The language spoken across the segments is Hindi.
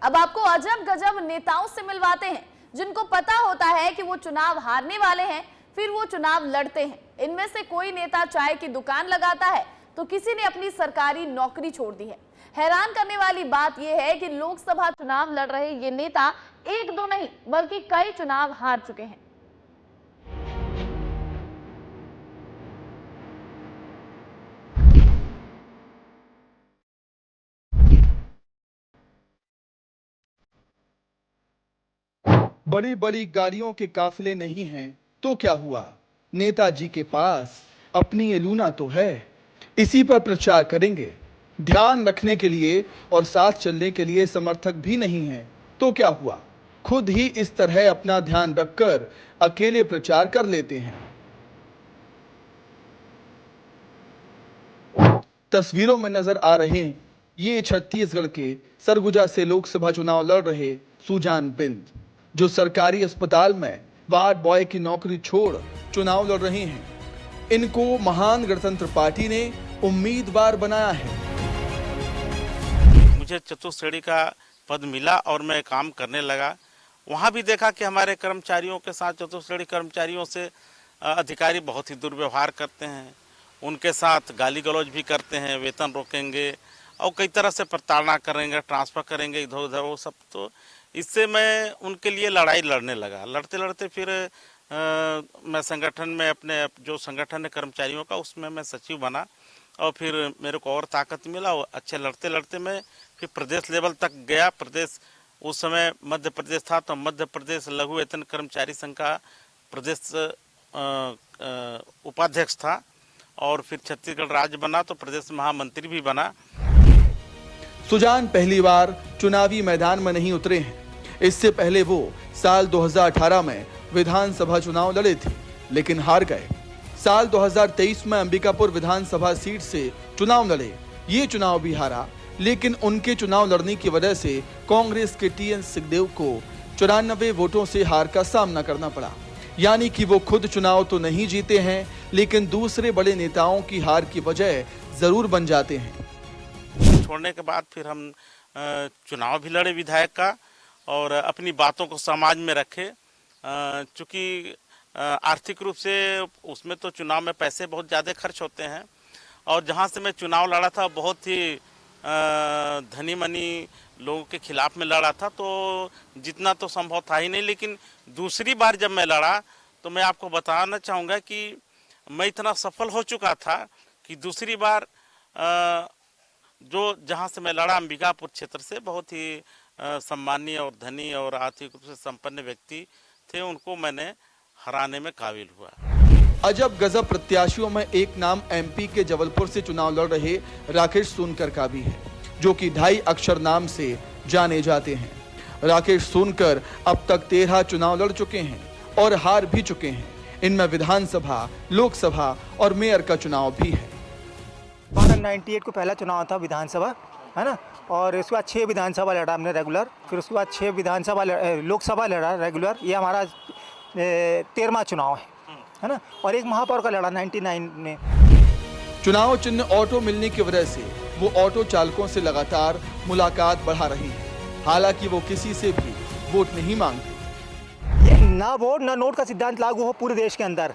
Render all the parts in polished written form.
अब आपको अजब गजब नेताओं से मिलवाते हैं जिनको पता होता है कि वो चुनाव हारने वाले हैं, फिर वो चुनाव लड़ते हैं। इनमें से कोई नेता चाय की दुकान लगाता है तो किसी ने अपनी सरकारी नौकरी छोड़ दी है। हैरान करने वाली बात यह है कि लोकसभा चुनाव लड़ रहे ये नेता एक दो नहीं बल्कि कई चुनाव हार चुके हैं। बड़ी बड़ी गाड़ियों के काफिले नहीं हैं तो क्या हुआ, नेताजी के पास अपनी ये लूना तो है, इसी पर प्रचार करेंगे। ध्यान रखने के लिए और साथ चलने के लिए समर्थक भी नहीं है तो क्या हुआ, खुद ही इस तरह अपना ध्यान रखकर अकेले प्रचार कर लेते हैं। तस्वीरों में नजर आ रहे ये छत्तीसगढ़ के सरगुजा से लोकसभा चुनाव लड़ रहे सुजान बिंद, जो सरकारी अस्पताल में वार्ड बॉय की नौकरी छोड़ चुनाव लड़ रहे हैं। इनको महान गणतंत्र पार्टी ने उम्मीदवार बनाया है। मुझे चतुर्श्रेणी का पद मिला और मैं काम करने लगा। वहाँ भी देखा कि हमारे कर्मचारियों के साथ, चतुर्श्रेणी कर्मचारियों से अधिकारी बहुत ही दुर्व्यवहार करते हैं, उनके साथ गाली गलौज भी करते हैं, वेतन रोकेंगे और कई तरह से प्रताड़ना करेंगे, ट्रांसफ़र करेंगे इधर उधर, वो सब। तो इससे मैं उनके लिए लड़ाई लड़ने लगा। लड़ते लड़ते फिर मैं संगठन में, अपने जो संगठन है कर्मचारियों का, उसमें मैं सचिव बना और फिर मेरे को और ताकत मिला। और अच्छे लड़ते लड़ते मैं फिर प्रदेश लेवल तक गया। प्रदेश, उस समय मध्य प्रदेश था तो मध्य प्रदेश लघु वेतन कर्मचारी संघ का प्रदेश उपाध्यक्ष था और फिर छत्तीसगढ़ राज्य बना तो प्रदेश महामंत्री भी बना। सुजान पहली बार चुनावी मैदान में नहीं उतरे हैं। इससे पहले वो साल 2018 में विधानसभा चुनाव लड़े थे लेकिन हार गए। साल 2023 में अंबिकापुर विधानसभा सीट से चुनाव लड़े, ये चुनाव भी हारा, लेकिन उनके चुनाव लड़ने की वजह से कांग्रेस के टीएन सिंहदेव को 94 वोटों से हार का सामना करना पड़ा। यानी कि वो खुद चुनाव तो नहीं जीते हैं लेकिन दूसरे बड़े नेताओं की हार की वजह जरूर बन जाते हैं। छोड़ने के बाद फिर हम चुनाव भी लड़े विधायक का और अपनी बातों को समाज में रखे। चूँकि आर्थिक रूप से उसमें तो चुनाव में पैसे बहुत ज़्यादा खर्च होते हैं और जहाँ से मैं चुनाव लड़ा था बहुत ही धनी मनी लोगों के खिलाफ में लड़ा था, तो जितना तो संभव था ही नहीं। लेकिन दूसरी बार जब मैं लड़ा तो मैं आपको बताना चाहूँगा कि मैं इतना सफल हो चुका था कि दूसरी बार जो जहाँ से मैं लड़ा अंबिकापुर क्षेत्र से बहुत ही सम्मानीय और धनी और आर्थिक रूप से संपन्न व्यक्ति थे, उनको मैंने हराने में काबिल हुआ। अजब गजब प्रत्याशियों में एक नाम एमपी के जबलपुर से चुनाव लड़ रहे राकेश सोनकर का भी है, जो कि 2.5 अक्षर नाम से जाने जाते हैं। राकेश सोनकर अब तक 13 चुनाव लड़ चुके हैं और हार भी चुके हैं। इनमें विधानसभा, लोकसभा और मेयर का चुनाव भी है। 98 को पहला चुनाव था विधानसभा, है ना, और उसके बाद 6 विधानसभा लड़ा हमने रेगुलर, फिर उसके बाद 6 विधानसभा लोकसभा लड़ा रेगुलर। ये हमारा 13वां चुनाव है ना, और एक महापौर का लड़ा 99 में। चुनाव चिन्ह ऑटो मिलने की वजह से वो ऑटो चालकों से लगातार मुलाकात बढ़ा रही है। हालांकि वो किसी से भी वोट नहीं मांगते। ये ना वोट ना नोट का सिद्धांत लागू हो पूरे देश के अंदर।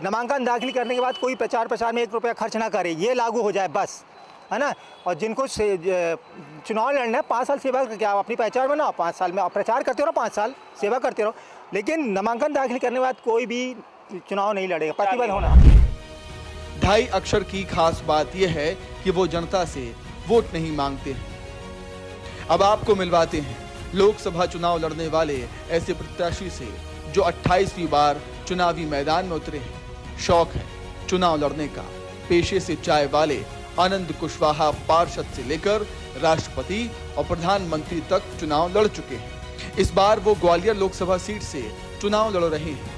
नामांकन दाखिल करने के बाद कोई प्रचार में 1 रुपया खर्च ना करे, ये लागू हो जाए बस, है ना। और जिनको चुनाव लड़ना है 5 साल सेवा करके आप अपनी पहचान बनाओ, 5 साल में आप प्रचार करते रहो, 5 साल सेवा करते रहो, लेकिन नामांकन दाखिल करने के बाद कोई भी चुनाव नहीं लड़ेगा, प्रतिबंध होना। 2.5 अक्षर की खास बात यह है कि वो जनता से वोट नहीं मांगते हैं। अब आपको मिलवाते हैं लोकसभा चुनाव लड़ने वाले ऐसे प्रत्याशी से जो 28वीं बार चुनावी मैदान में उतरे हैं। शौक है चुनाव लड़ने का, पेशे से चाय वाले आनंद कुशवाहा पार्षद से लेकर राष्ट्रपति और प्रधानमंत्री तक चुनाव लड़ चुके हैं। इस बार वो ग्वालियर लोकसभा सीट से चुनाव लड़ रहे हैं।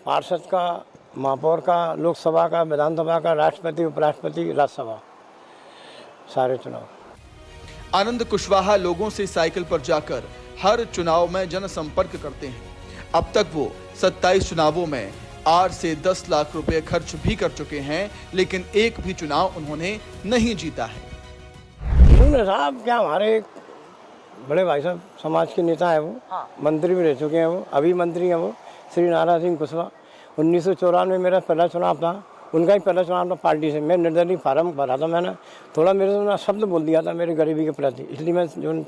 पार्षद का, महापौर का, लोकसभा का, विधानसभा का, राष्ट्रपति, उपराष्ट्रपति, राज्यसभा, सारे चुनाव। आनंद कुशवाहा लोगों से साइकिल पर जाकर हर चुनाव में जनसंपर्क करते हैं। अब तक वो 27 चुनावों में 8 से 10 लाख रुपए खर्च भी कर चुके हैं, लेकिन एक भी चुनाव उन्होंने नहीं जीता है। साहब क्या हमारे बड़े भाई साहब समाज के नेता है वो। हाँ। मंत्री भी रह चुके हैं वो, अभी मंत्री हैं वो, श्री नारायण सिंह कुशवाहा। 1994 में मेरा पहला चुनाव था, उनका ही पहला चुनाव था पार्टी से। मैं निर्दलीय फार्म भरा था, मैंने थोड़ा मेरे से ना शब्द बोल दिया था मेरी गरीबी के प्रति, इसलिए मैं जो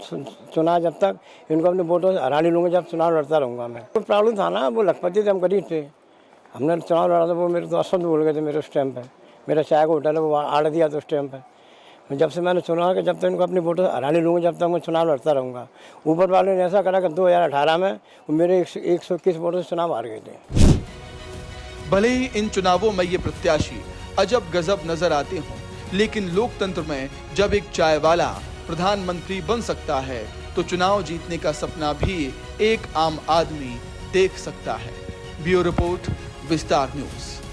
चुनाव जब तक इनको अपने वोटों से हरा नहीं लूँगा, जब चुनाव लड़ता रहूँगा मैं। तो प्रॉब्लम था ना, वो लखपति थे, हम गरीब थे, हमने चुनाव लड़ा था, वो मेरे तो अशब्द बोल गए थे मेरे उस टाइम पर। मेरा चाय का होटल है वो आड़ दिया था उस टाइम पर। जब से मैंने चुनाव कि जब तक इनको अपनी वोटों से हरा नहीं लूँगा, जब तक मैं चुनाव लड़ता रहूँगा। ऊपर वाले ने ऐसा करा कि 2018 में वो मेरे 121 वोटों से चुनाव हार गए थे। भले ही इन चुनावों में ये प्रत्याशी अजब गजब नजर आते हों, लेकिन लोकतंत्र में जब एक चाय वाला प्रधानमंत्री बन सकता है तो चुनाव जीतने का सपना भी एक आम आदमी देख सकता है। ब्यूरो रिपोर्ट, विस्तार न्यूज।